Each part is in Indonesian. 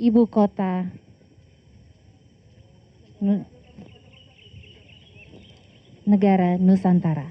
Ibu Kota Negara Nusantara.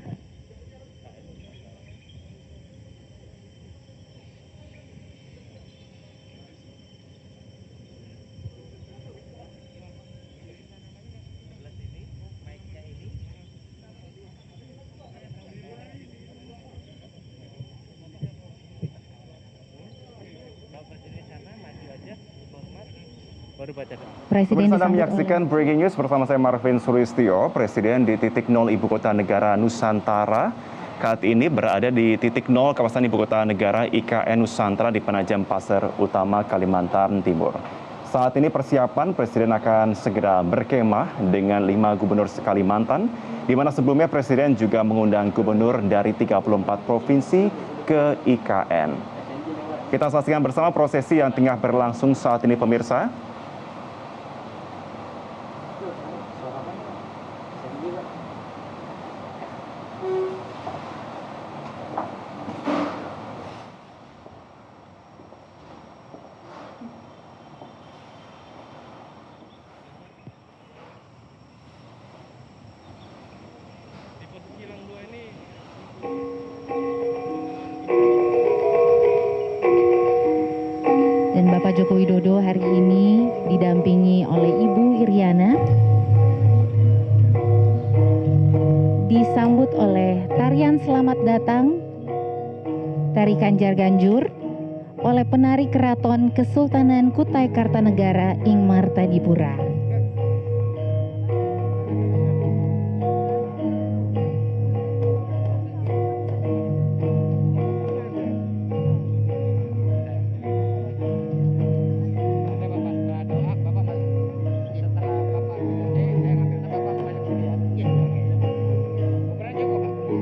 Presiden Anda menyaksikan Breaking News bersama saya Marvin Sulistyo. Presiden di titik nol Ibu Kota Negara Nusantara saat ini berada di titik nol kawasan Ibu Kota Negara IKN Nusantara di Penajam Pasir Utama, Kalimantan Timur. Saat ini persiapan Presiden akan segera berkemah dengan 5 gubernur Kalimantan, di mana sebelumnya Presiden juga mengundang gubernur dari 34 provinsi ke IKN. Kita saksikan bersama prosesi yang tengah berlangsung saat ini, pemirsa. Dan Bapak Joko Widodo hari ini didampingi oleh Ibu Iriana, disambut oleh tarian selamat datang, tari Kanjar Ganjur, oleh penari Keraton Kesultanan Kutai Kartanegara Ing Martadipura.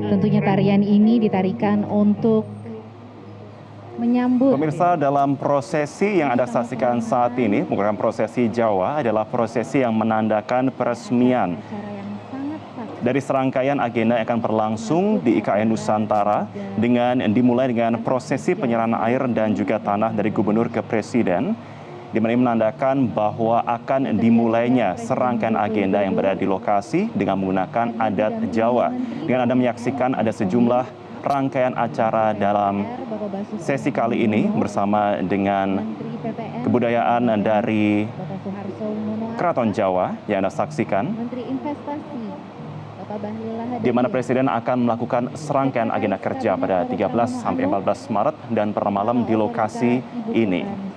Tentunya tarian ini ditarikan untuk menyambut. Pemirsa, dalam prosesi yang Anda saksikan saat ini, bukan prosesi Jawa, adalah prosesi yang menandakan peresmian dari serangkaian agenda yang akan berlangsung di IKN Nusantara dengan dimulai dengan prosesi penyerahan air dan juga tanah dari gubernur ke presiden, di mana ini menandakan bahwa akan dimulainya serangkaian agenda yang berada di lokasi dengan menggunakan adat Jawa. Dengan Anda menyaksikan ada sejumlah rangkaian acara dalam sesi kali ini bersama dengan kebudayaan dari Keraton Jawa yang Anda saksikan, di mana Presiden akan melakukan serangkaian agenda kerja pada 13 sampai 14 Maret dan per malam di lokasi ini.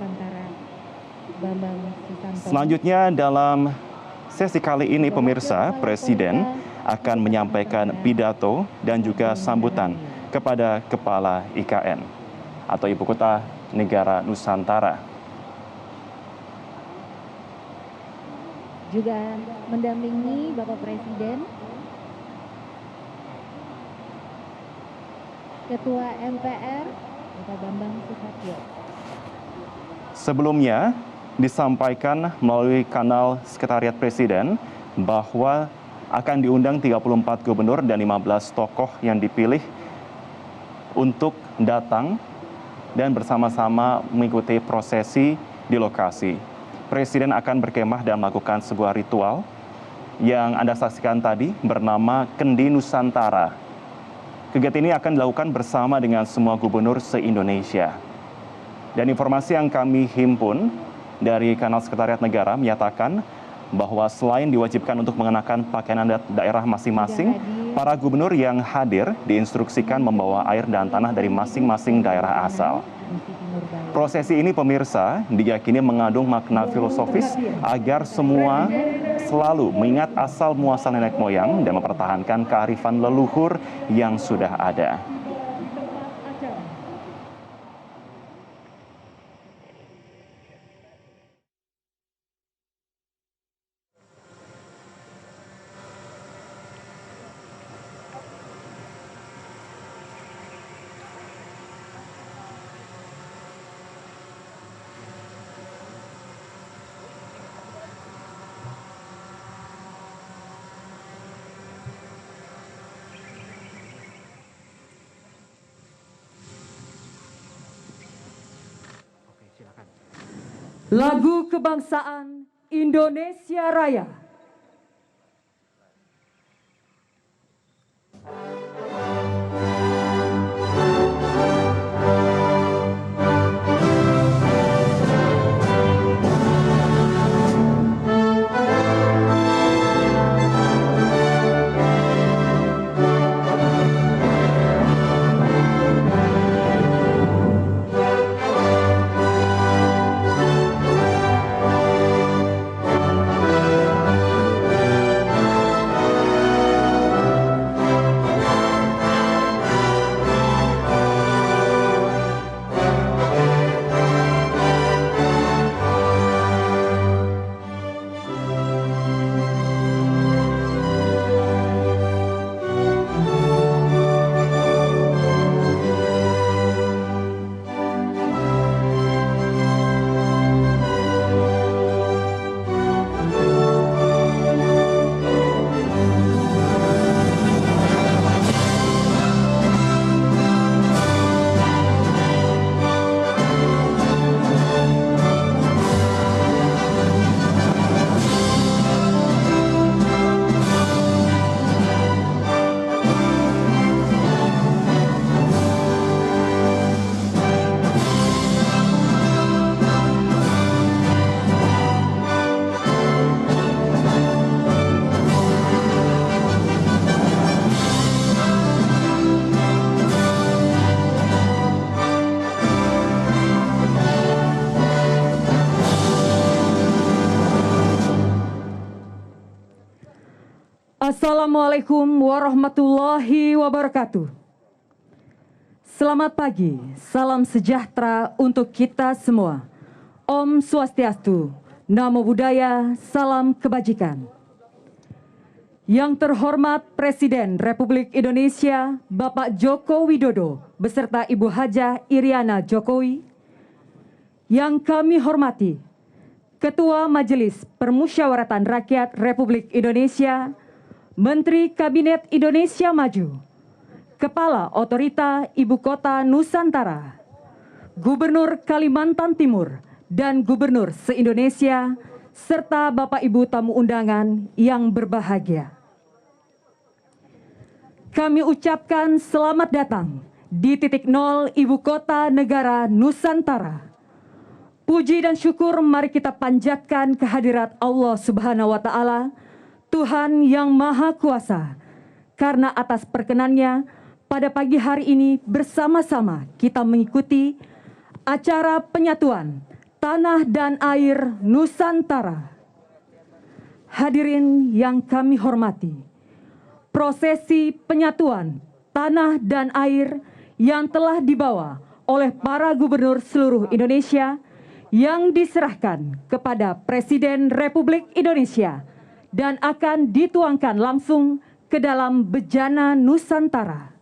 Selanjutnya dalam sesi kali ini, pemirsa, Presiden akan menyampaikan pidato dan juga sambutan kepada Kepala IKN atau Ibu Kota Negara Nusantara. Juga mendampingi Bapak Presiden, Ketua MPR, Bapak Bambang Susatyo. Sebelumnya disampaikan melalui kanal Sekretariat Presiden bahwa akan diundang 34 gubernur dan 15 tokoh yang dipilih untuk datang dan bersama-sama mengikuti prosesi di lokasi. Presiden akan berkemah dan melakukan sebuah ritual yang Anda saksikan tadi bernama Kendi Nusantara. Kegiatan ini akan dilakukan bersama dengan semua gubernur se-Indonesia. Dan informasi yang kami himpun dari kanal Sekretariat Negara menyatakan bahwa selain diwajibkan untuk mengenakan pakaian adat daerah masing-masing, para gubernur yang hadir diinstruksikan membawa air dan tanah dari masing-masing daerah asal. Prosesi ini, pemirsa, diyakini mengandung makna filosofis agar semua selalu mengingat asal muasal nenek moyang dan mempertahankan kearifan leluhur yang sudah ada. Lagu Kebangsaan Indonesia Raya. Assalamualaikum warahmatullahi wabarakatuh. Selamat pagi, salam sejahtera untuk kita semua. Om Swastiastu, Namo Buddhaya, salam kebajikan. Yang terhormat Presiden Republik Indonesia, Bapak Joko Widodo, beserta Ibu Hajah Iriana Jokowi. Yang kami hormati, Ketua Majelis Permusyawaratan Rakyat Republik Indonesia, Menteri Kabinet Indonesia Maju, Kepala Otorita Ibu Kota Nusantara, Gubernur Kalimantan Timur, dan Gubernur se-Indonesia, serta Bapak Ibu tamu undangan yang berbahagia. Kami ucapkan selamat datang di titik nol Ibu Kota Negara Nusantara. Puji dan syukur mari kita panjatkan kehadirat Allah Subhanahu wa Ta'ala, Tuhan yang Maha Kuasa, karena atas perkenannya pada pagi hari ini bersama-sama kita mengikuti acara penyatuan tanah dan air Nusantara. Hadirin yang kami hormati, prosesi penyatuan tanah dan air yang telah dibawa oleh para gubernur seluruh Indonesia yang diserahkan kepada Presiden Republik Indonesia dan akan dituangkan langsung ke dalam bejana Nusantara.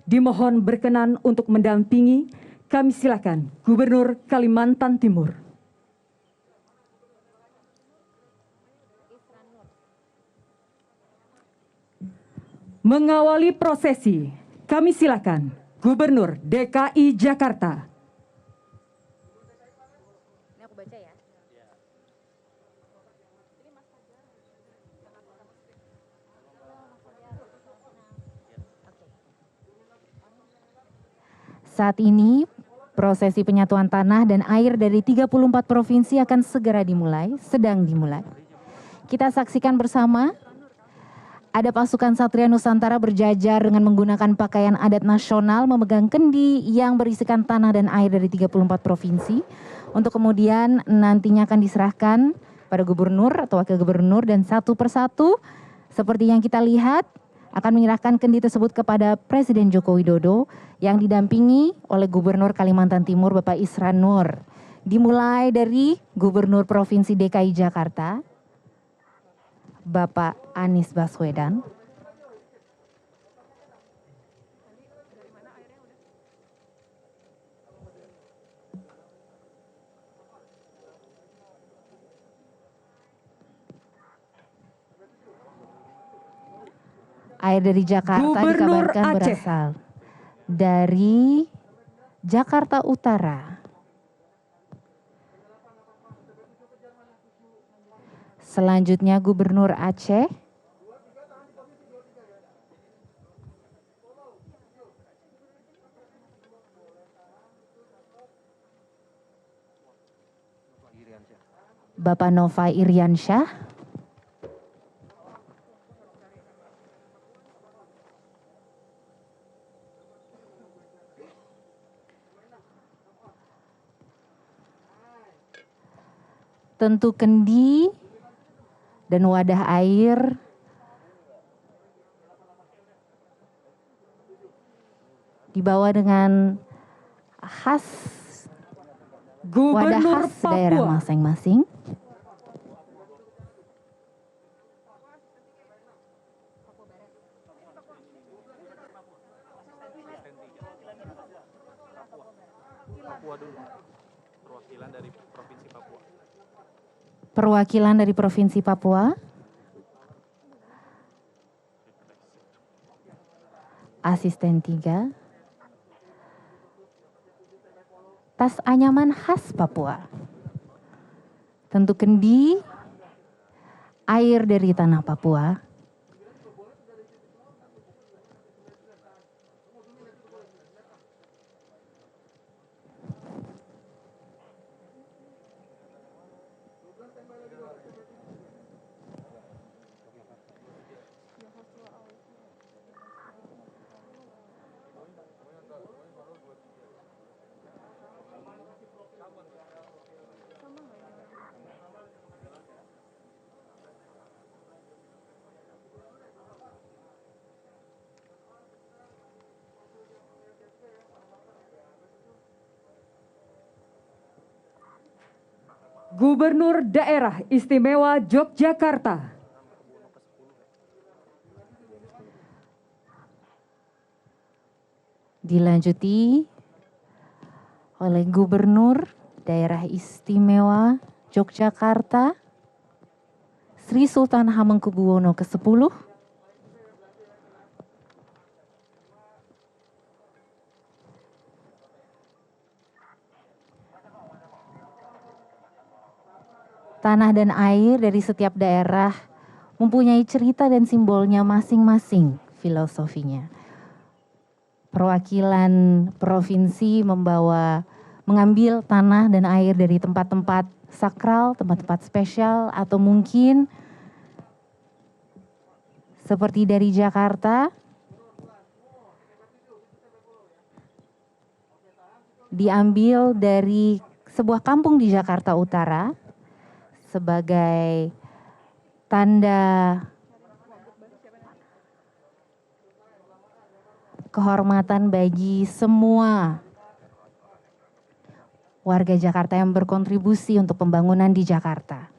Dimohon berkenan untuk mendampingi, kami silakan Gubernur Kalimantan Timur. Mengawali prosesi, kami silakan Gubernur DKI Jakarta. Saat ini, prosesi penyatuan tanah dan air dari 34 provinsi akan segera dimulai, sedang dimulai. Kita saksikan bersama, ada pasukan Satria Nusantara berjajar dengan menggunakan pakaian adat nasional, memegang kendi yang berisikan tanah dan air dari 34 provinsi, untuk kemudian nantinya akan diserahkan pada gubernur atau wakil gubernur, dan satu persatu, seperti yang kita lihat, akan menyerahkan kendi tersebut kepada Presiden Joko Widodo yang didampingi oleh Gubernur Kalimantan Timur Bapak Isran Nur. Dimulai dari Gubernur Provinsi DKI Jakarta, Bapak Anies Baswedan. Air dari Jakarta Gubernur dikabarkan Aceh berasal dari Jakarta Utara. Selanjutnya Gubernur Aceh. Bapak Nova Iriansyah. Tentu kendi dan wadah air dibawa dengan khas wadah Gubernur khas daerah Papua. masing-masing. Perwakilan dari Provinsi Papua. Asisten 3. Tas anyaman khas Papua. Tentu kendi, air dari tanah Papua. Gubernur Daerah Istimewa Yogyakarta. Dilanjuti oleh Gubernur Daerah Istimewa Yogyakarta, Sri Sultan Hamengkubuwono ke-10. Tanah dan air dari setiap daerah mempunyai cerita dan simbolnya masing-masing, filosofinya. Perwakilan provinsi mengambil tanah dan air dari tempat-tempat sakral, tempat-tempat spesial, atau mungkin seperti dari Jakarta, diambil dari sebuah kampung di Jakarta Utara sebagai tanda kehormatan bagi semua warga Jakarta yang berkontribusi untuk pembangunan di Jakarta.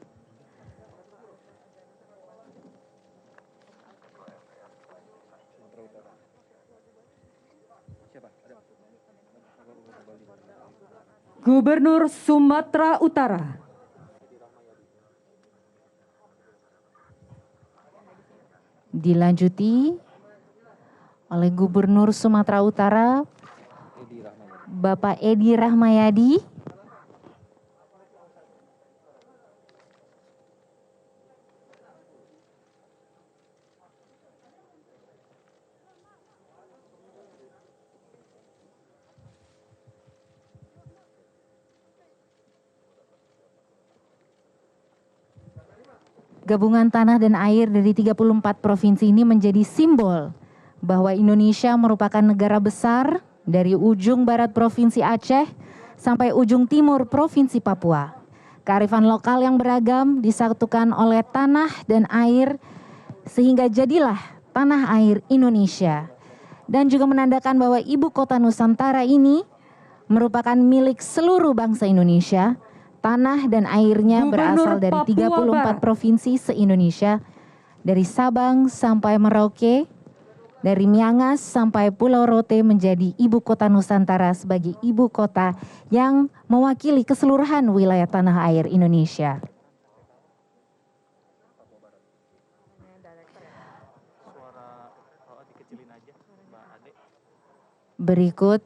Gubernur Sumatera Utara. Dilanjuti oleh Gubernur Sumatera Utara, Bapak Edi Rahmayadi. Gabungan tanah dan air dari 34 provinsi ini menjadi simbol bahwa Indonesia merupakan negara besar dari ujung barat Provinsi Aceh sampai ujung timur Provinsi Papua. Kearifan lokal yang beragam disatukan oleh tanah dan air sehingga jadilah tanah air Indonesia. Dan juga menandakan bahwa ibu kota Nusantara ini merupakan milik seluruh bangsa Indonesia. Tanah dan airnya berasal dari 34 provinsi se-Indonesia, dari Sabang sampai Merauke, dari Miangas sampai Pulau Rote menjadi ibu kota Nusantara sebagai ibu kota yang mewakili keseluruhan wilayah tanah air Indonesia. Berikut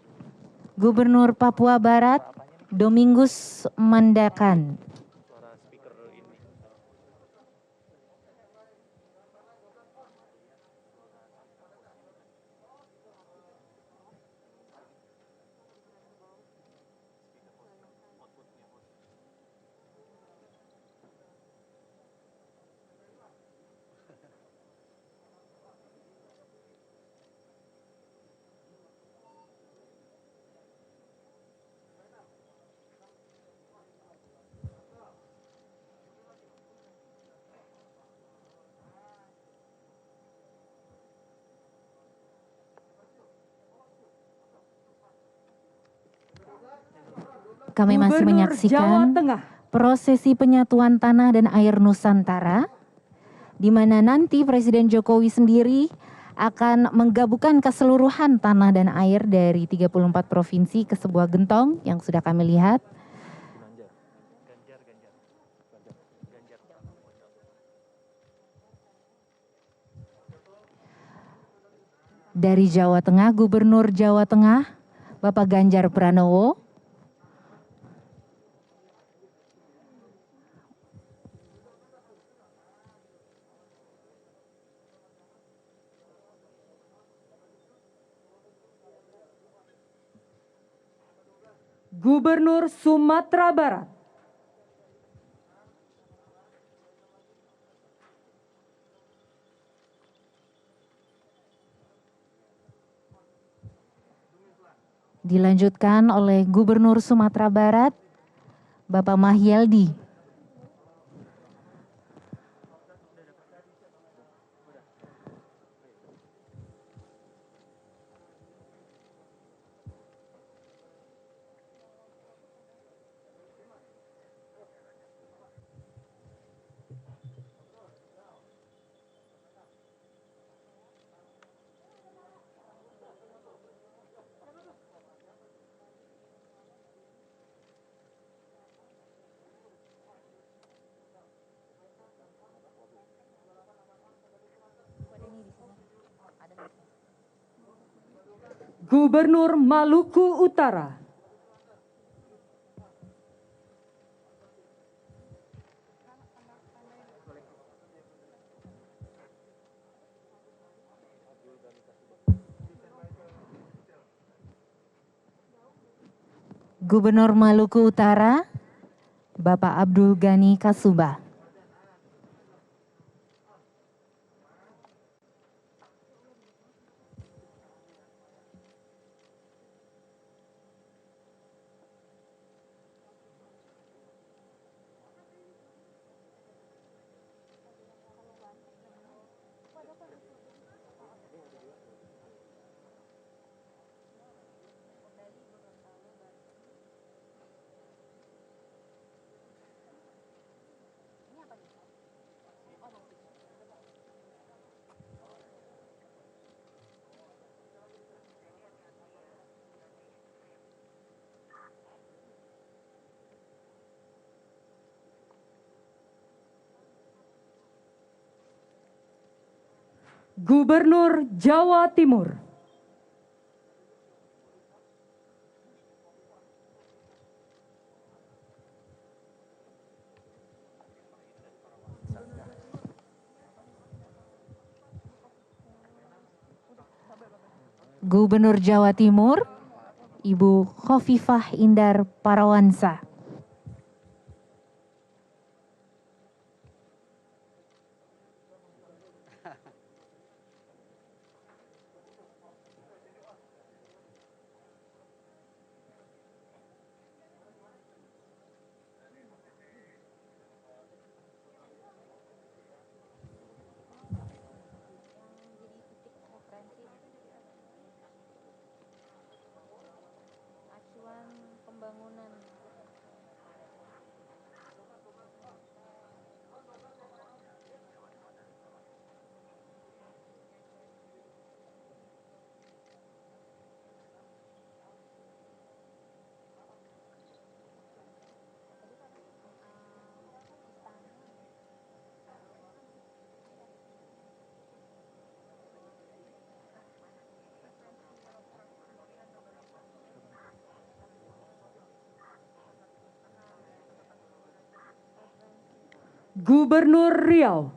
Gubernur Papua Barat, Domingus Mandakan. Kami masih Gubernur Jawa menyaksikan Tengah, prosesi penyatuan tanah dan air Nusantara, di mana nanti Presiden Jokowi sendiri akan menggabungkan keseluruhan tanah dan air dari 34 provinsi ke sebuah gentong yang sudah kami lihat. Dari Jawa Tengah, Gubernur Jawa Tengah, Bapak Ganjar Pranowo. Gubernur Sumatera Barat, Dilanjutkan oleh Gubernur Sumatera Barat, Bapak Mahyeldi. Gubernur Maluku Utara, Gubernur Maluku Utara, Bapak Abdul Ghani Kasubah. Gubernur Jawa Timur, Gubernur Jawa Timur, Ibu Khofifah Indar Parawansa. Gubernur Riau,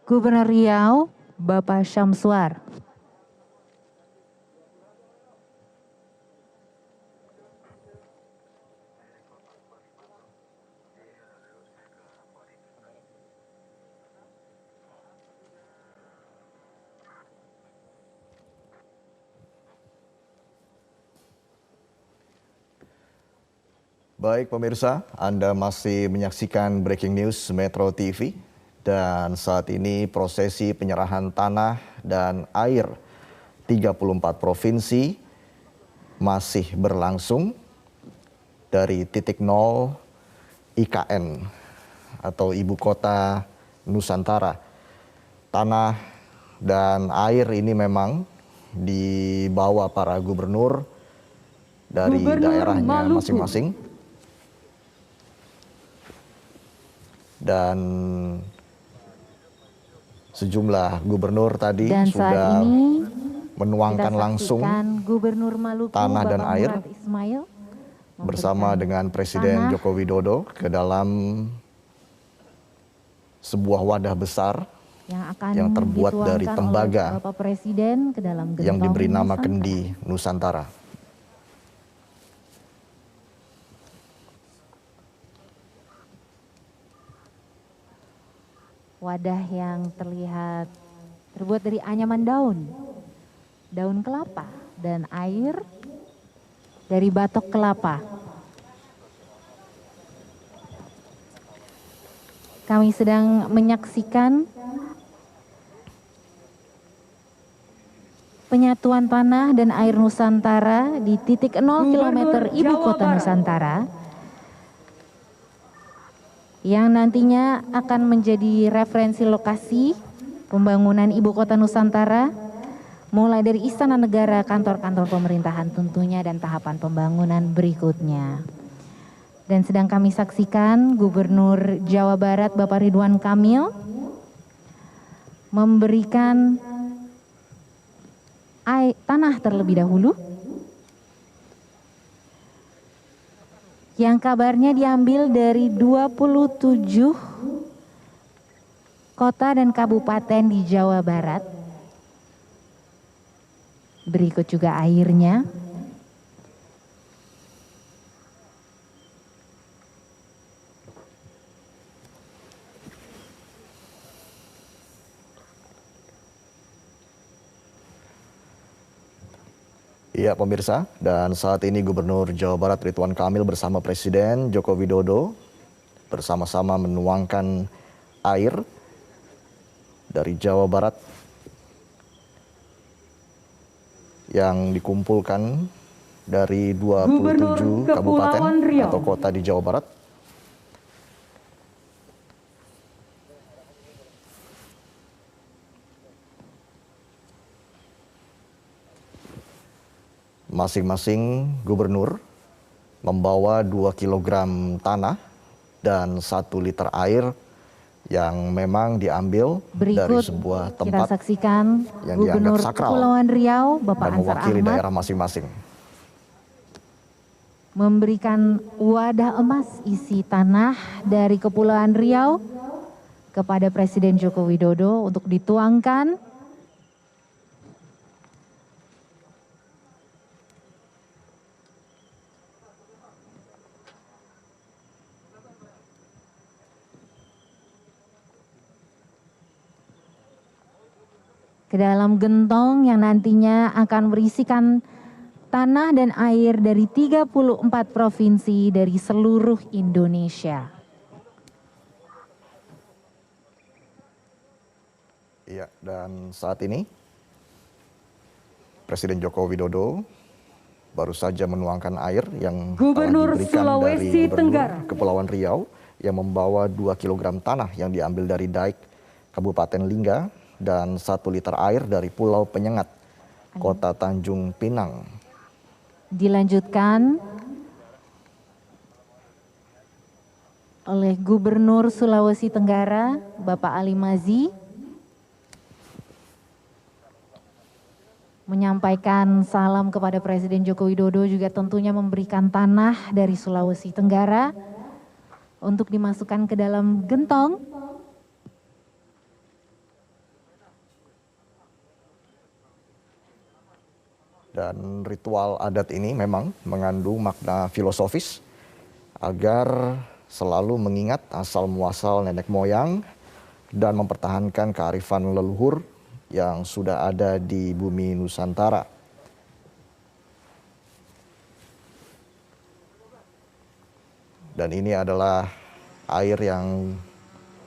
Gubernur Riau, Bapak Syamsuar. Baik pemirsa, Anda masih menyaksikan Breaking News Metro TV. Dan saat ini prosesi penyerahan tanah dan air 34 provinsi masih berlangsung dari titik nol IKN atau Ibu Kota Nusantara. Tanah dan air ini memang dibawa para gubernur dari daerahnya masing-masing. Dan sejumlah gubernur tadi Dan sudah saat ini menuangkan kita langsung saksikan Gubernur Maluku tanah dan Bapak air Murad Ismail bersama memberikan dengan Presiden tanah Joko Widodo ke dalam sebuah wadah besar yang akan yang terbuat dari dituangkan tembaga oleh Bapak Presiden ke dalam gentong yang diberi nama Nusantara. Kendi Nusantara. Wadah yang terlihat terbuat dari anyaman daun kelapa, dan air dari batok kelapa. Kami sedang menyaksikan penyatuan tanah dan air Nusantara di titik 0 km Ibu Kota Nusantara, yang nantinya akan menjadi referensi lokasi pembangunan Ibu Kota Nusantara, mulai dari Istana Negara, kantor-kantor pemerintahan tentunya, dan tahapan pembangunan berikutnya. Dan sedang kami saksikan Gubernur Jawa Barat Bapak Ridwan Kamil memberikan tanah terlebih dahulu, yang kabarnya diambil dari 27 kota dan kabupaten di Jawa Barat. Berikut juga airnya. Iya pemirsa, dan saat ini Gubernur Jawa Barat Ridwan Kamil bersama Presiden Joko Widodo bersama-sama menuangkan air dari Jawa Barat yang dikumpulkan dari 27 kabupaten atau kota di Jawa Barat. Masing-masing gubernur membawa 2 kg tanah dan 1 liter air yang memang diambil dari sebuah tempat kita saksikan yang Gubernur dianggap sakral Kepulauan Riau Bapak dan Ansar mewakili Ahmad daerah masing-masing. memberikan wadah emas isi tanah dari Kepulauan Riau kepada Presiden Joko Widodo untuk dituangkan ke dalam gentong yang nantinya akan berisikan tanah dan air dari 34 provinsi dari seluruh Indonesia. Iya, dan saat ini Presiden Joko Widodo baru saja menuangkan air yang Gubernur telah diberikan Sulawesi dari Gubernur Tenggara Kepulauan Riau yang membawa 2 kg tanah yang diambil dari Daik Kabupaten Lingga dan 1 liter air dari Pulau Penyengat, Kota Tanjung Pinang. Dilanjutkan oleh Gubernur Sulawesi Tenggara, Bapak Ali Mazi, menyampaikan salam kepada Presiden Joko Widodo, juga tentunya memberikan tanah dari Sulawesi Tenggara untuk dimasukkan ke dalam gentong. Dan ritual adat ini memang mengandung makna filosofis agar selalu mengingat asal muasal nenek moyang dan mempertahankan kearifan leluhur yang sudah ada di bumi Nusantara. Dan ini adalah air yang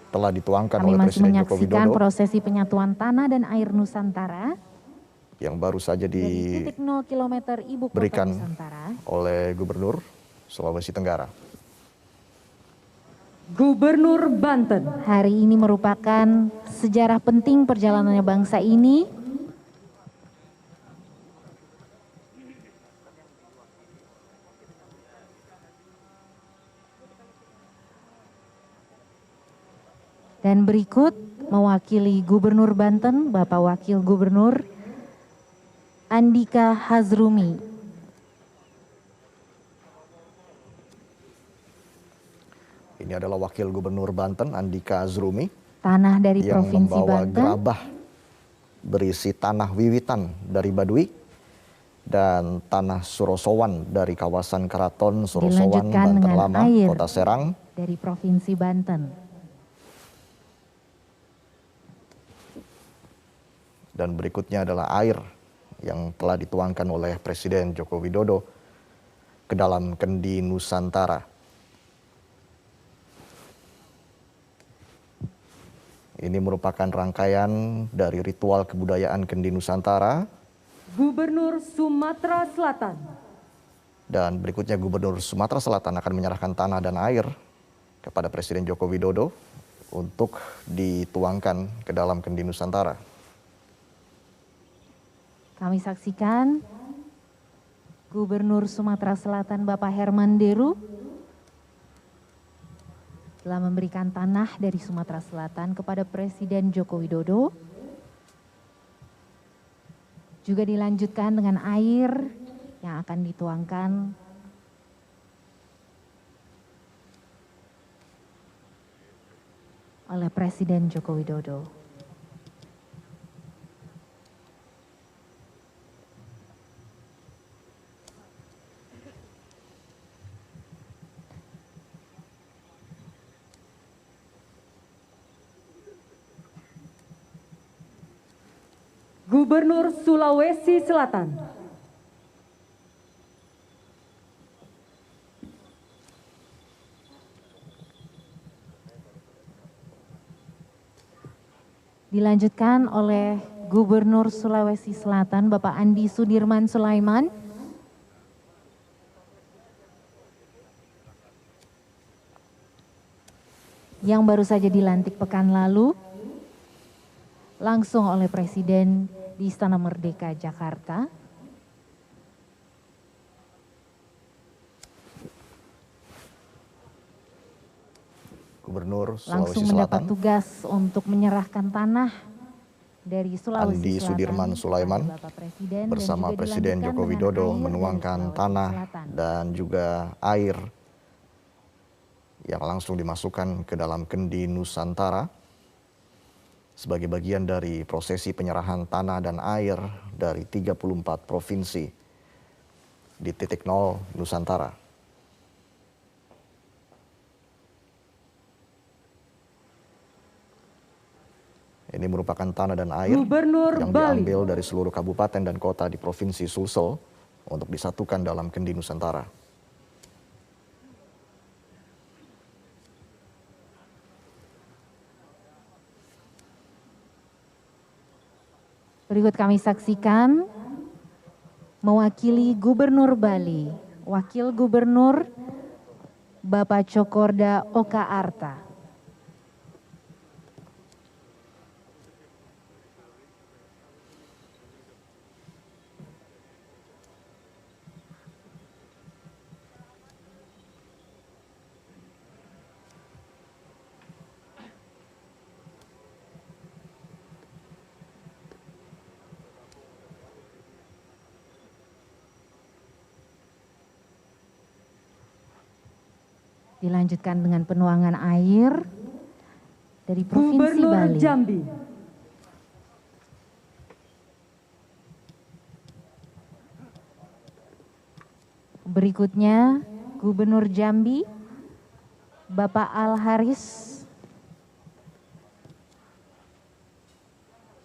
telah dituangkan Kami oleh masih Presiden Joko menyaksikan Widodo prosesi penyatuan tanah dan air Nusantara yang baru saja dari titik 0 km ibu kota diberikan Nusantara. oleh Gubernur Sulawesi Tenggara. Gubernur Banten, Hari ini merupakan sejarah penting perjalanannya bangsa ini. Dan berikut mewakili Gubernur Banten, Bapak Wakil Gubernur Andika Hazrumi. Ini adalah Wakil Gubernur Banten Andika Hazrumi Tanah dari yang Provinsi membawa Banten. gerabah berisi tanah wiwitan dari Baduy dan tanah Surosowan dari kawasan Keraton Surosowan, Dilanjutkan Banten dengan Lama, air Kota Serang. dari Provinsi Banten. Dan berikutnya adalah air yang telah dituangkan oleh Presiden Joko Widodo ke dalam kendi Nusantara. Ini merupakan rangkaian dari ritual kebudayaan kendi Nusantara. Gubernur Sumatera Selatan, Dan berikutnya Gubernur Sumatera Selatan akan menyerahkan tanah dan air kepada Presiden Joko Widodo untuk dituangkan ke dalam kendi Nusantara. Kami saksikan Gubernur Sumatera Selatan Bapak Herman Deru telah memberikan tanah dari Sumatera Selatan kepada Presiden Joko Widodo. Juga dilanjutkan dengan air yang akan dituangkan oleh Presiden Joko Widodo. Gubernur Sulawesi Selatan, Dilanjutkan oleh Gubernur Sulawesi Selatan Bapak Andi Sudirman Sulaiman. Yang baru saja dilantik pekan lalu langsung oleh Presiden di Istana Merdeka Jakarta. Gubernur Langsung Sulawesi mendapat Selatan tugas untuk menyerahkan tanah dari Sulawesi Andi Selatan Sudirman Sulaiman kepada Bapak Presiden, dan bersama juga Presiden dilanjutkan Joko dengan Widodo air dari menuangkan Sulawesi tanah Selatan. dan juga air yang langsung dimasukkan ke dalam kendi Nusantara sebagai bagian dari prosesi penyerahan tanah dan air dari 34 provinsi di titik 0 Nusantara. Ini merupakan tanah dan air Gubernur yang Bali, diambil dari seluruh kabupaten dan kota di Provinsi Sulsel untuk disatukan dalam kendi Nusantara. Berikut kami saksikan mewakili Gubernur Bali, Wakil Gubernur Bapak Cokorda Oka Arta. Dilanjutkan dengan penuangan air dari Provinsi Gubernur Bali. Jambi, Berikutnya Gubernur Jambi Bapak Al Haris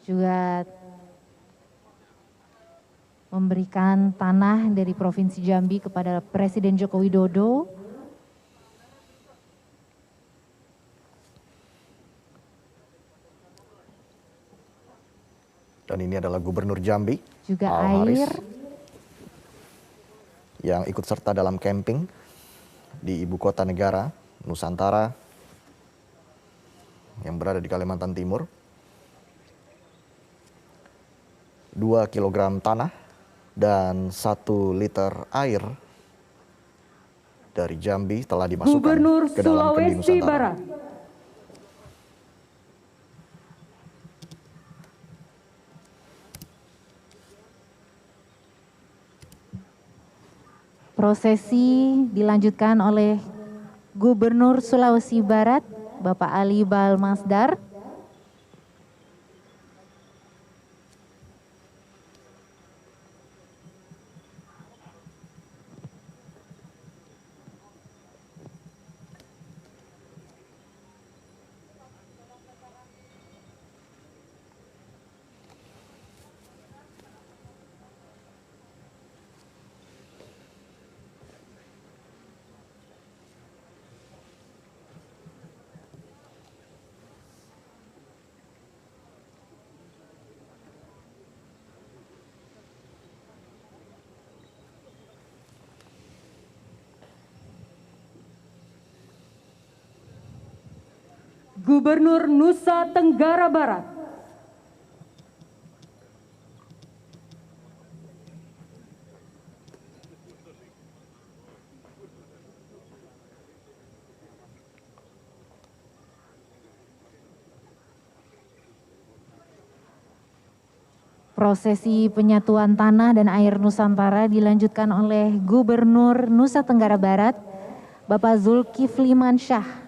juga memberikan tanah dari Provinsi Jambi kepada Presiden Joko Widodo. Dan ini adalah Gubernur Jambi, juga Al Haris, air. yang ikut serta dalam camping di ibu kota negara, Nusantara, yang berada di Kalimantan Timur. 2 kilogram tanah dan 1 liter air dari Jambi telah dimasukkan Gubernur ke dalam Kendi Sulawesi Nusantara. Barat. Prosesi dilanjutkan oleh Gubernur Sulawesi Barat, Bapak Ali Balmasdar. Gubernur Nusa Tenggara Barat. Prosesi penyatuan tanah dan air Nusantara dilanjutkan oleh Gubernur Nusa Tenggara Barat, Bapak Zulkifli Mansyah.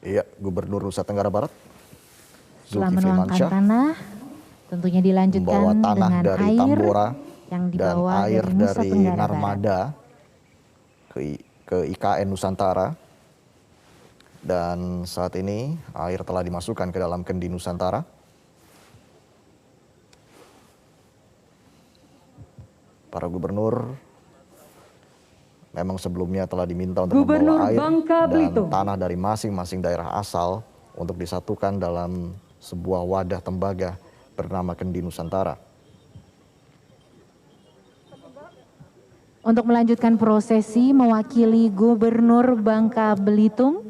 Iya, Gubernur Nusa Tenggara Barat, Setelah Zulkifli menuangkan Mansyah, tanah, tentunya dilanjutkan membawa tanah dengan dari air Tambora yang dan dibawa air dari Nusa dari Tenggara Barat. Narmada ke IKN Nusantara. Dan saat ini air telah dimasukkan ke dalam Kendi Nusantara. Para gubernur memang sebelumnya telah diminta untuk Gubernur membawa air Bangka dan Belitung. tanah dari masing-masing daerah asal untuk disatukan dalam sebuah wadah tembaga bernama Kendi Nusantara. Untuk melanjutkan prosesi mewakili Gubernur Bangka Belitung,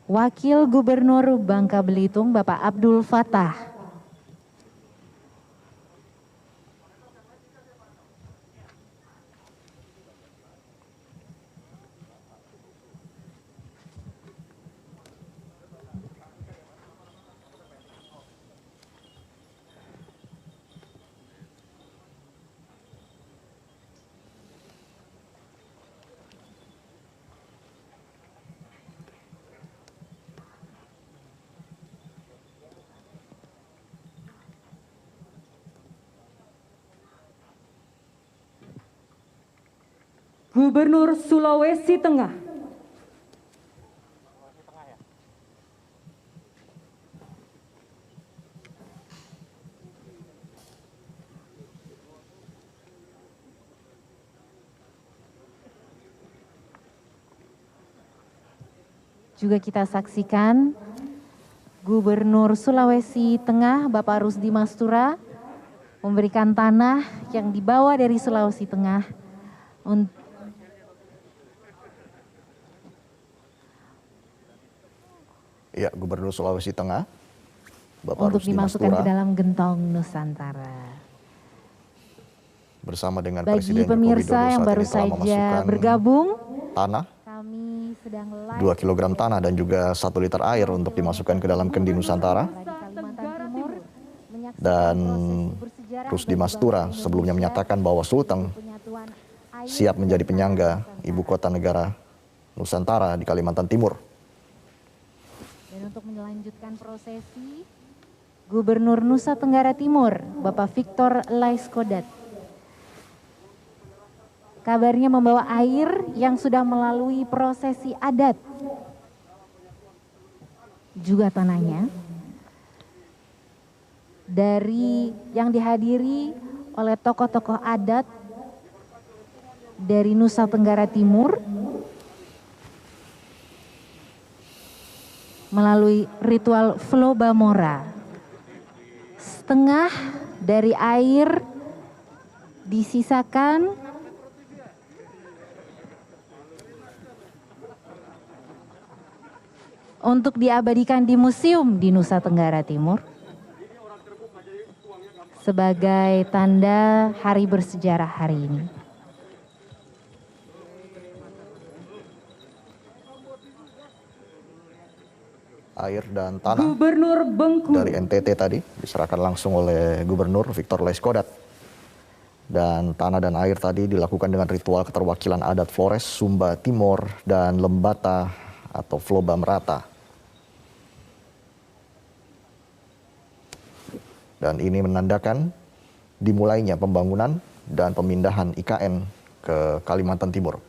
Wakil Gubernur Bangka Belitung Bapak Abdul Fattah. Gubernur Sulawesi Tengah. Juga kita saksikan Gubernur Sulawesi Tengah Bapak Rusdi Mastura memberikan tanah yang dibawa dari Sulawesi Tengah Ya, Gubernur Sulawesi Tengah, Bapak untuk Rusdi dimasukkan Mastura, ke dalam gentong Nusantara. bersama dengan Bagi Presiden Joko Widodo pemirsa yang saat baru ini telah saja memasukkan bergabung, tanah, kami sedang live 2 kilogram tanah dan juga 1 liter air untuk dimasukkan ke dalam Kendi Nusantara. di Kalimantan Timur, menyaksikan Dan prosesi bersejarah Rusdi bagi Mastura bangsa sebelumnya Indonesia, menyatakan bahwa Sulteng penyatuan air siap menjadi penyangga Nusantara. ibu kota negara Nusantara di Kalimantan Timur. Dan untuk melanjutkan prosesi, Gubernur Nusa Tenggara Timur, Bapak Victor Laiskodat, kabarnya membawa air yang sudah melalui prosesi adat, juga tanahnya, dari yang dihadiri oleh tokoh-tokoh adat dari Nusa Tenggara Timur, melalui ritual Flobamora. Setengah dari air disisakan untuk diabadikan di museum di Nusa Tenggara Timur sebagai tanda hari bersejarah hari ini. Air dan tanah Gubernur Bengkulu dari NTT tadi diserahkan langsung oleh Gubernur Victor Laiskodat. Dan tanah dan air tadi dilakukan dengan ritual keterwakilan adat Flores, Sumba Timur, dan Lembata atau Floba Merata. Dan ini menandakan dimulainya pembangunan dan pemindahan IKN ke Kalimantan Timur.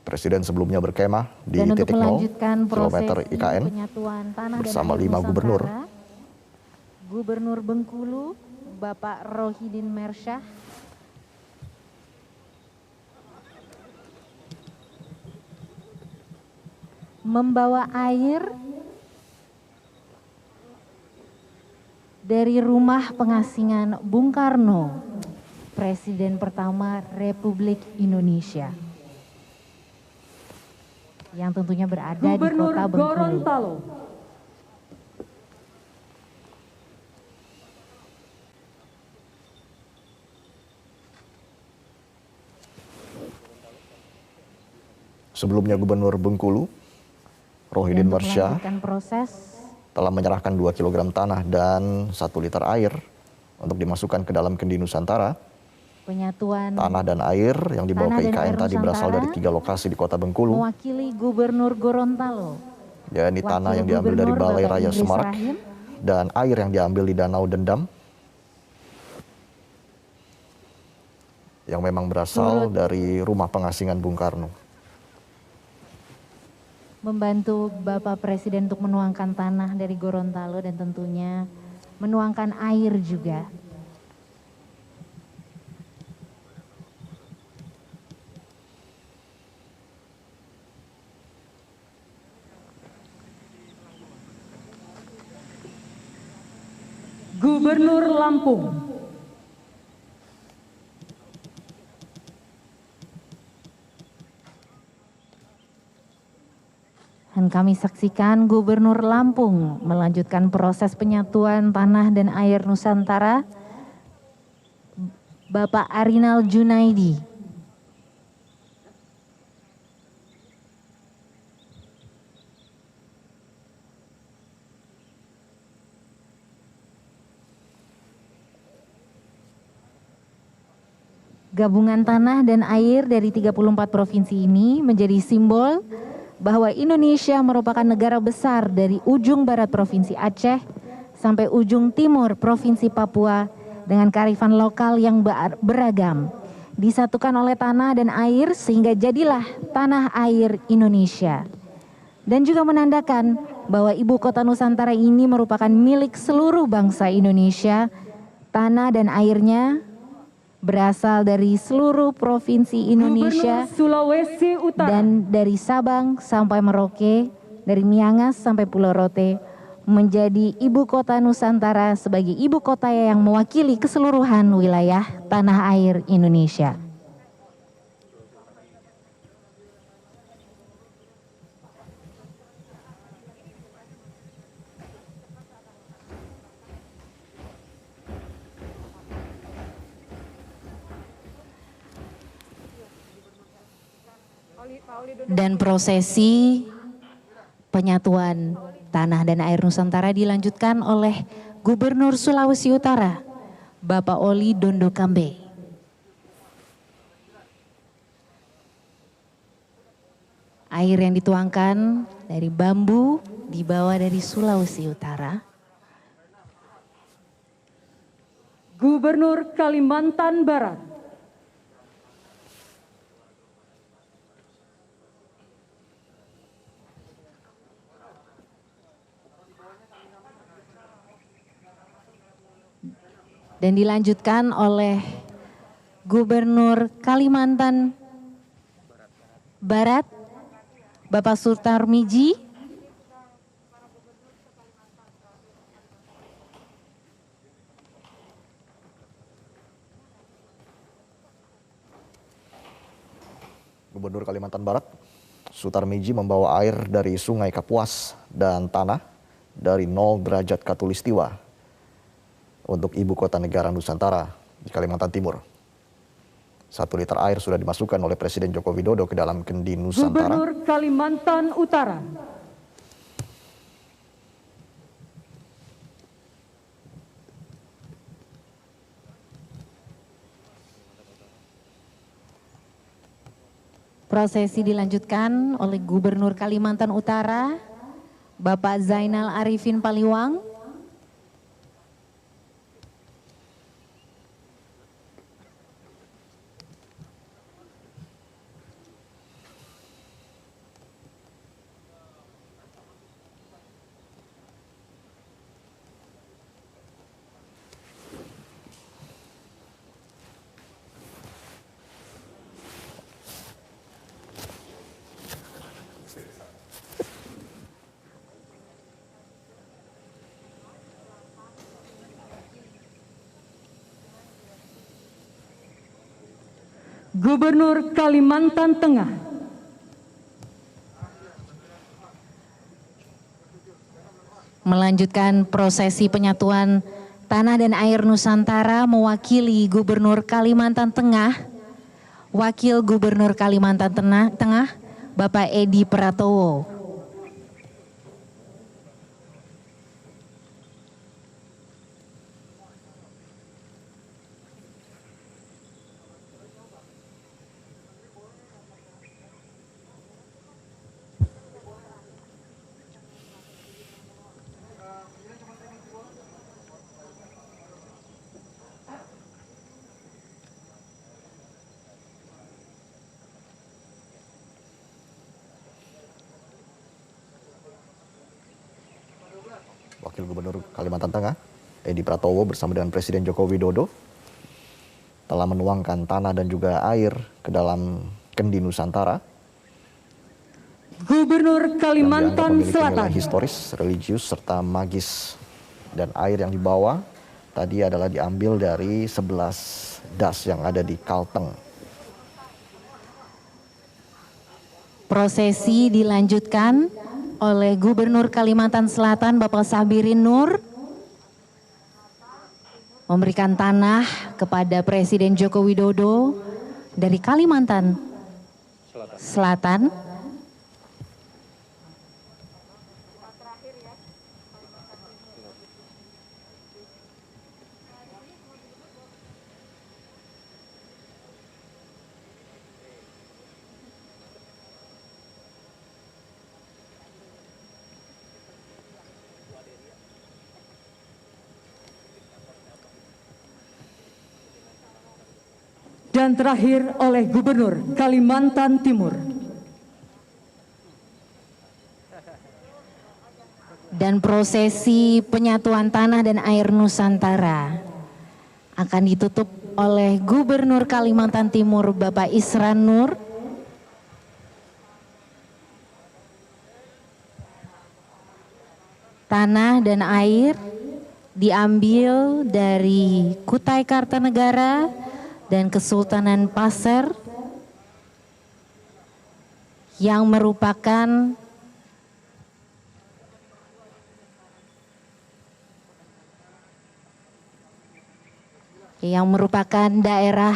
Presiden sebelumnya berkemah di Dan untuk titik 0 melanjutkan kilometer prosesi IKN penyatuan tanah bersama dan air 5 gubernur. Nusantara, Gubernur Bengkulu, Bapak Rohidin Mersyah, membawa air dari rumah pengasingan Bung Karno, Presiden pertama Republik Indonesia, yang tentunya berada Gubernur di kota Bengkulu. Gorontalo Sebelumnya Gubernur Bengkulu, Rohidin Dan untuk Mersyah, melanjutkan proses telah menyerahkan 2 kg tanah dan 1 liter air untuk dimasukkan ke dalam kendi Nusantara. penyatuan Tanah dan air yang dibawa Tanah ke dan IKN air tadi berasal Nusantara dari 3 lokasi di kota Bengkulu. mewakili Gubernur Gorontalo, Ya, ini tanah Wakil yang diambil dari Gubernur Balai Bapak Raya Idris Semarak Rahim, dan air yang diambil di Danau Dendam yang memang berasal dari rumah pengasingan Bung Karno. membantu Bapak Presiden untuk menuangkan tanah dari Gorontalo dan tentunya menuangkan air juga. Gubernur Lampung Dan kami saksikan Gubernur Lampung melanjutkan proses penyatuan tanah dan air Nusantara, Bapak Arinal Junaidi. Gabungan tanah dan air dari 34 provinsi ini menjadi simbol bahwa Indonesia merupakan negara besar dari ujung barat Provinsi Aceh sampai ujung timur Provinsi Papua dengan kearifan lokal yang beragam. Disatukan oleh tanah dan air sehingga jadilah tanah air Indonesia. Dan juga menandakan bahwa ibu kota Nusantara ini merupakan milik seluruh bangsa Indonesia. Tanah dan airnya berasal dari seluruh provinsi Indonesia Gubernur Sulawesi Utara dan dari Sabang sampai Merauke, dari Miangas sampai Pulau Rote, menjadi ibu kota Nusantara sebagai ibu kota yang mewakili keseluruhan wilayah tanah air Indonesia. Dan prosesi penyatuan tanah dan air Nusantara dilanjutkan oleh Gubernur Sulawesi Utara, Bapak Oli Dondo Kambe. Air yang dituangkan dari bambu dibawa dari Sulawesi Utara. Gubernur Kalimantan Barat Dan dilanjutkan oleh Gubernur Kalimantan Barat, Bapak Sutarmiji. Gubernur Kalimantan Barat, Sutarmiji membawa air dari Sungai Kapuas dan tanah dari 0 derajat Khatulistiwa untuk ibu kota negara Nusantara di Kalimantan Timur. 1 liter air sudah dimasukkan oleh Presiden Joko Widodo ke dalam kendi Nusantara. Gubernur Kalimantan Utara. Prosesi dilanjutkan oleh Gubernur Kalimantan Utara, Bapak Zainal Arifin Paliwang. Gubernur Kalimantan Tengah. Melanjutkan prosesi penyatuan tanah dan air Nusantara mewakili Gubernur Kalimantan Tengah, Wakil Gubernur Kalimantan Tengah, Bapak Edi Pratowo. Wakil Gubernur Kalimantan Tengah, Edi Pratowo bersama dengan Presiden Joko Widodo telah menuangkan tanah dan juga air ke dalam kendi Nusantara. Gubernur Kalimantan Nilai Selatan. historis, religius, serta magis. Dan air yang dibawa tadi adalah diambil dari 11 das yang ada di Kalteng. Prosesi dilanjutkan oleh Gubernur Kalimantan Selatan Bapak Sabirin Nur memberikan tanah kepada Presiden Joko Widodo dari Kalimantan Selatan. Dan terakhir oleh Gubernur Kalimantan Timur. Dan prosesi penyatuan tanah dan air Nusantara akan ditutup oleh Gubernur Kalimantan Timur Bapak Isran Nur. Tanah dan air diambil dari Kutai Kartanegara dan Kesultanan Pasir yang merupakan daerah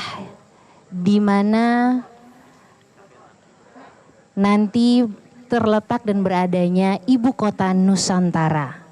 di mana nanti terletak dan beradanya ibu kota Nusantara.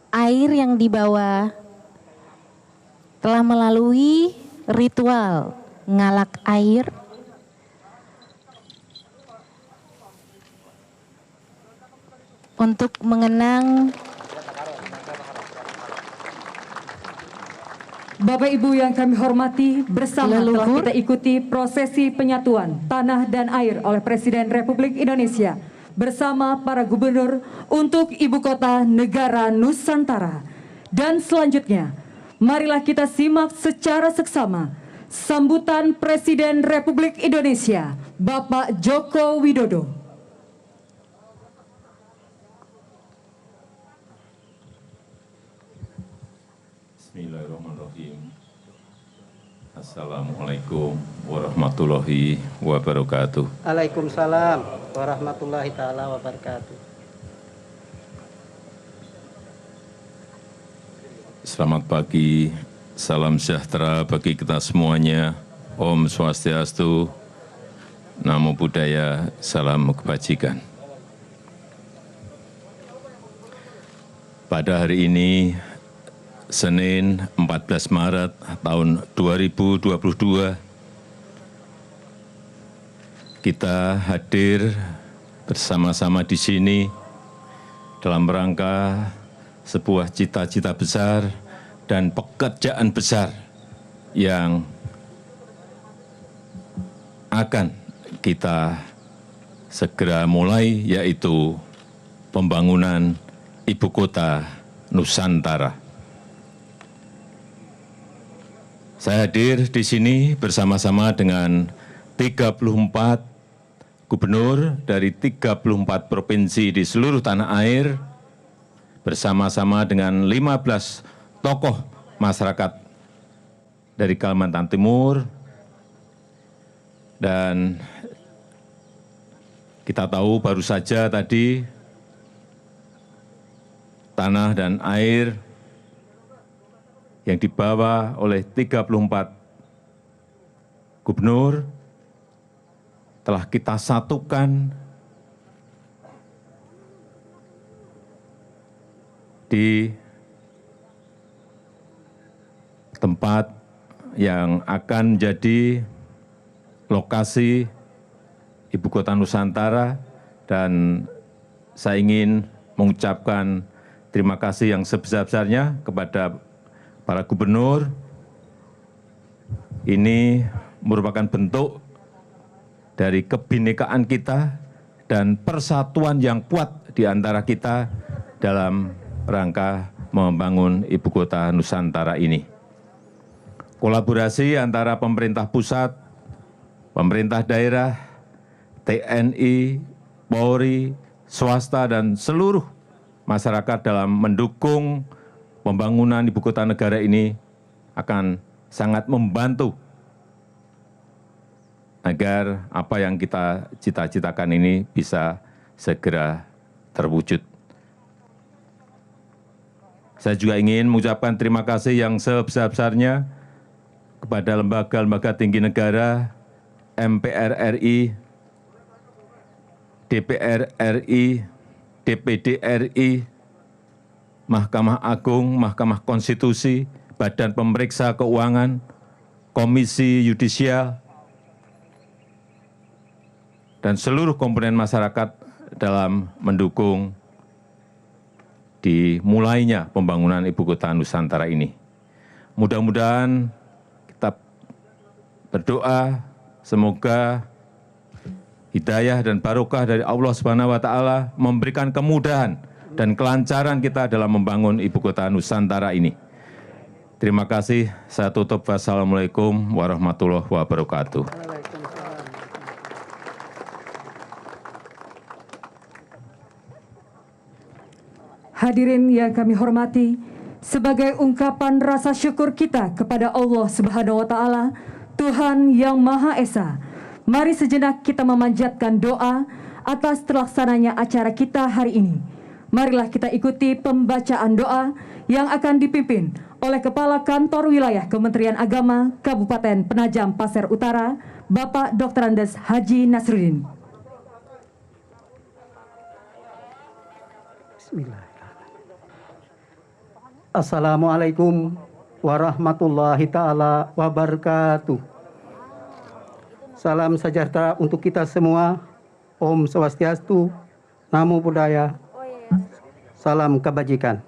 Air yang dibawa telah melalui ritual ngalak air. Untuk mengenang Bapak Ibu yang kami hormati, bersama telah leluhur. kita ikuti prosesi penyatuan tanah dan air oleh Presiden Republik Indonesia bersama para gubernur untuk Ibu Kota Negara Nusantara. Dan selanjutnya, marilah kita simak secara seksama sambutan Presiden Republik Indonesia, Bapak Joko Widodo. Bismillahirrahmanirrahim. Assalamualaikum warahmatullahi wabarakatuh. Waalaikumsalam warahmatullahi taala wabarakatuh. Selamat pagi, salam sejahtera bagi kita semuanya. Om Swastiastu, Namo Buddhaya, salam kebajikan. Pada hari ini, Senin 14 Maret tahun 2022, kita hadir bersama-sama di sini dalam rangka sebuah cita-cita besar dan pekerjaan besar yang akan kita segera mulai, yaitu pembangunan Ibu Kota Nusantara. Saya hadir di sini bersama-sama dengan 34 gubernur dari 34 provinsi di seluruh tanah air, bersama-sama dengan 15 tokoh masyarakat dari Kalimantan Timur, dan kita tahu baru saja tadi tanah dan air yang dibawa oleh 34 gubernur telah kita satukan di tempat yang akan menjadi lokasi Ibu Kota Nusantara, dan saya ingin mengucapkan terima kasih yang sebesar-besarnya kepada para gubernur. Ini merupakan bentuk dari kebinekaan kita dan persatuan yang kuat di antara kita dalam rangka membangun Ibu Kota Nusantara ini. Kolaborasi antara pemerintah pusat, pemerintah daerah, TNI, Polri, swasta, dan seluruh masyarakat dalam mendukung pembangunan Ibu Kota Negara ini akan sangat membantu agar apa yang kita cita-citakan ini bisa segera terwujud. Saya juga ingin mengucapkan terima kasih yang sebesar-besarnya kepada lembaga-lembaga tinggi negara, MPR RI, DPR RI, DPD RI, Mahkamah Agung, Mahkamah Konstitusi, Badan Pemeriksa Keuangan, Komisi Yudisial, dan seluruh komponen masyarakat dalam mendukung dimulainya pembangunan Ibu Kota Nusantara ini. Mudah-mudahan kita berdoa semoga hidayah dan barokah dari Allah Subhanahu wa taala memberikan kemudahan dan kelancaran kita dalam membangun Ibu Kota Nusantara ini. Terima kasih. Saya tutup. Wassalamualaikum warahmatullahi wabarakatuh. Hadirin yang kami hormati, sebagai ungkapan rasa syukur kita kepada Allah Subhanahu wa taala, Tuhan yang Maha Esa, mari sejenak kita memanjatkan doa atas terlaksananya acara kita hari ini. Marilah kita ikuti pembacaan doa yang akan dipimpin oleh Kepala Kantor Wilayah Kementerian Agama Kabupaten Penajam Pasir Utara, Bapak Dr. Andes Haji Nasruddin. Bismillahirrahmanirrahim. Assalamualaikum warahmatullahi taala wabarakatuh. Salam sejahtera untuk kita semua. Om Swastiastu, Namo Buddhaya, salam kebajikan.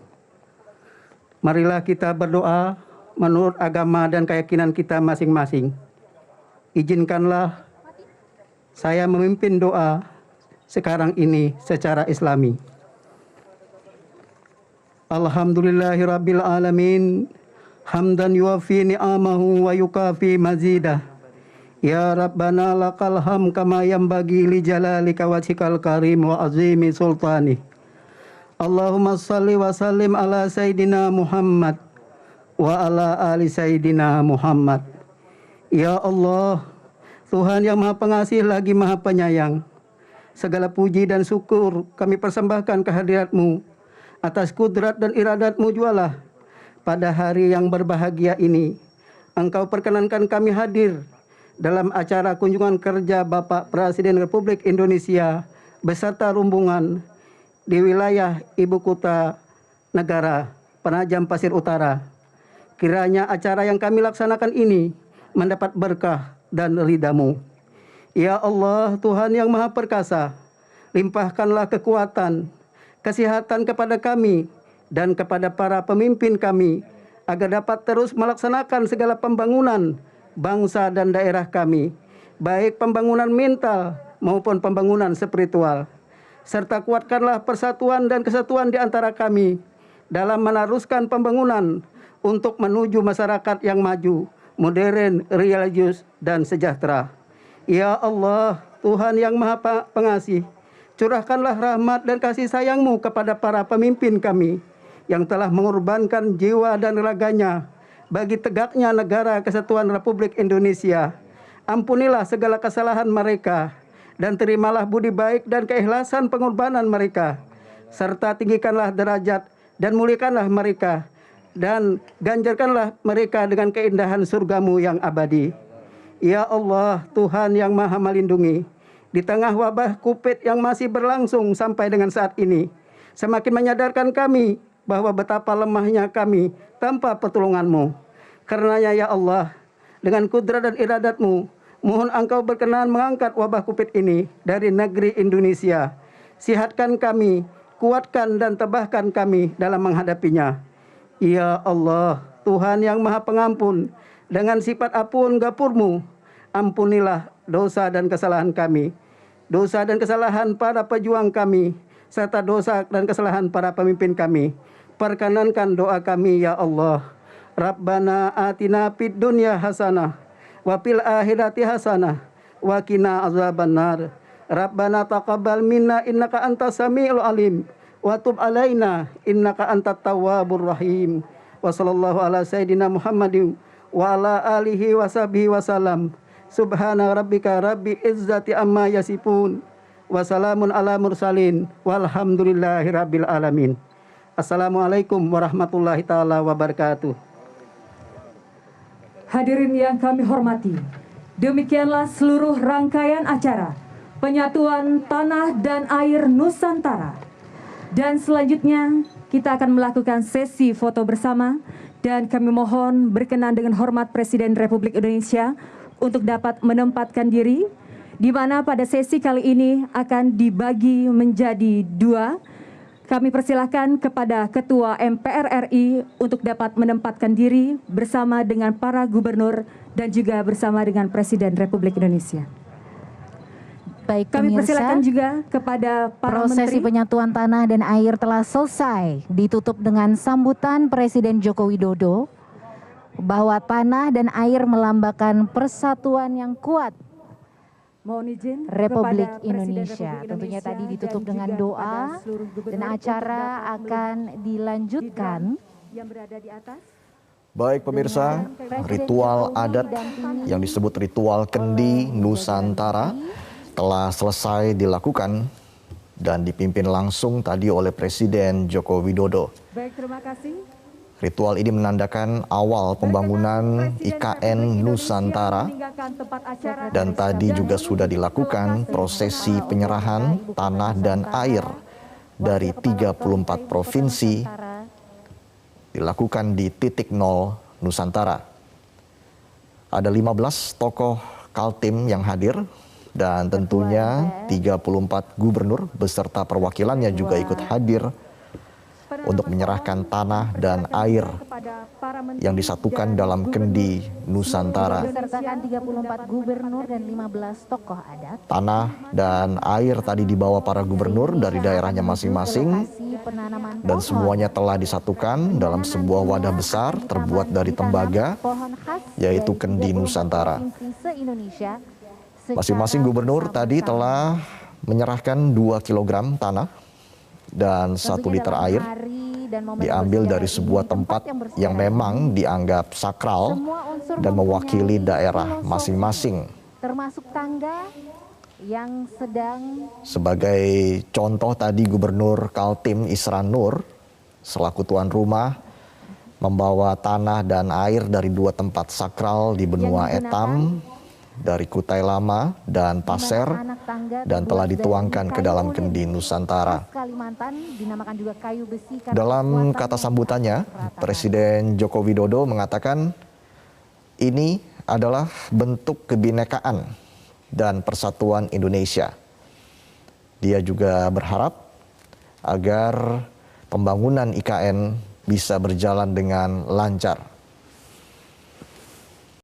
Marilah kita berdoa menurut agama dan keyakinan kita masing-masing. Izinkanlah saya memimpin doa sekarang ini secara Islami. Alhamdulillahirabbil alamin, hamdan yuwafi ni'amahu wa yukafi mazidah. Ya Rabbana lakal ham kama yanbaghi li jalalika wajhikal karim wa azimi sultani. Allahumma salli wa sallim ala Sayyidina Muhammad wa ala ali Sayyidina Muhammad. Ya Allah, Tuhan yang Maha Pengasih lagi Maha Penyayang, segala puji dan syukur kami persembahkan kehadirat-Mu. Atas kudrat dan iradat-Mu jualah pada hari yang berbahagia ini Engkau perkenankan kami hadir dalam acara kunjungan kerja Bapak Presiden Republik Indonesia beserta rombongan di wilayah ibu kota negara Penajam Pasir Utara. Kiranya acara yang kami laksanakan ini mendapat berkah dan ridha-Mu. Ya Allah, Tuhan yang Maha Perkasa, limpahkanlah kekuatan, kesehatan kepada kami dan kepada para pemimpin kami agar dapat terus melaksanakan segala pembangunan bangsa dan daerah kami, baik pembangunan mental maupun pembangunan spiritual. Serta kuatkanlah persatuan dan kesatuan di antara kami dalam meneruskan pembangunan untuk menuju masyarakat yang maju, modern, religius, dan sejahtera. Ya Allah, Tuhan yang Maha Pengasih, curahkanlah rahmat dan kasih sayang-Mu kepada para pemimpin kami yang telah mengorbankan jiwa dan raganya bagi tegaknya negara kesatuan Republik Indonesia. Ampunilah segala kesalahan mereka dan terimalah budi baik dan keikhlasan pengorbanan mereka, serta tinggikanlah derajat dan muliakanlah mereka dan ganjarkanlah mereka dengan keindahan surga-Mu yang abadi. Ya Allah, Tuhan yang Maha Melindungi, di tengah wabah COVID yang masih berlangsung sampai dengan saat ini, semakin menyadarkan kami bahwa betapa lemahnya kami tanpa pertolongan-Mu. Karenanya ya Allah, dengan kudrat dan iradat-Mu, mohon Engkau berkenan mengangkat wabah COVID ini dari negeri Indonesia. Sihatkan kami, kuatkan dan tabahkan kami dalam menghadapinya. Ya Allah, Tuhan yang Maha Pengampun, dengan sifat ampun Ghafur-Mu, ampunilah dosa dan kesalahan kami, dosa dan kesalahan para pejuang kami, serta dosa dan kesalahan para pemimpin kami. Perkenankan doa kami ya Allah. Rabbana atina fid dunya hasanah wa fil akhirati hasanah wa qina azabannar. Rabbana taqabbal minna innaka antas samiul alim wa tub alaina innaka antat tawwabur rahim. Wa sallallahu ala sayidina Muhammadin wa ala alihi wa sahbihi wasallam. Subhana rabbika rabbil izzati amma yasifun wa salamun ala mursalin walhamdulillahi rabbil alamin. Assalamualaikum warahmatullahi taala wabarakatuh. Hadirin yang kami hormati, demikianlah seluruh rangkaian acara penyatuan tanah dan air Nusantara. Dan selanjutnya kita akan melakukan sesi foto bersama dan kami mohon berkenan dengan hormat Presiden Republik Indonesia untuk dapat menempatkan diri, di mana pada sesi kali ini akan dibagi menjadi dua. Kami persilahkan kepada Ketua MPR RI untuk dapat menempatkan diri bersama dengan para gubernur dan juga bersama dengan Presiden Republik Indonesia. Baik, Kami pemirsa, persilakan juga kepada para prosesi menteri. penyatuan tanah dan air telah selesai, ditutup dengan sambutan Presiden Joko Widodo bahwa tanah dan air melambangkan persatuan yang kuat Mohon izin Republik kepada Presiden Indonesia. Republik Tentunya Indonesia tadi ditutup dan dengan juga doa kepada seluruh gubernur dan untuk acara dapat akan dilanjutkan. yang berada di atas. Baik pemirsa, ritual adat yang disebut ritual Kendi Nusantara telah selesai dilakukan dan dipimpin langsung tadi oleh Presiden Joko Widodo. Baik, terima kasih. Ritual ini menandakan awal pembangunan IKN Nusantara dan tadi juga sudah dilakukan prosesi penyerahan tanah dan air dari 34 provinsi dilakukan di titik nol Nusantara. Ada 15 tokoh Kaltim yang hadir dan tentunya 34 gubernur beserta perwakilannya juga ikut hadir untuk menyerahkan tanah dan air yang disatukan dalam kendi Nusantara. Disertakan 34 gubernur dan 15 tokoh adat. Tanah dan air tadi dibawa para gubernur dari daerahnya masing-masing dan semuanya telah disatukan dalam sebuah wadah besar terbuat dari tembaga, yaitu kendi Nusantara. Masing-masing gubernur tadi telah menyerahkan 2 kg tanah dan 1 liter air diambil dari sebuah tempat yang memang dianggap sakral dan mewakili daerah masing-masing. Termasuk tangga yang sedang Sebagai contoh tadi Gubernur Kaltim Isran Nur selaku tuan rumah membawa tanah dan air dari 2 tempat sakral di benua Etam, dari Kutai Lama dan Pasir, dan telah dituangkan ke dalam kendi Nusantara. Dalam kata sambutannya, Presiden Joko Widodo mengatakan ini adalah bentuk kebinekaan dan persatuan Indonesia. Dia juga berharap agar pembangunan IKN bisa berjalan dengan lancar.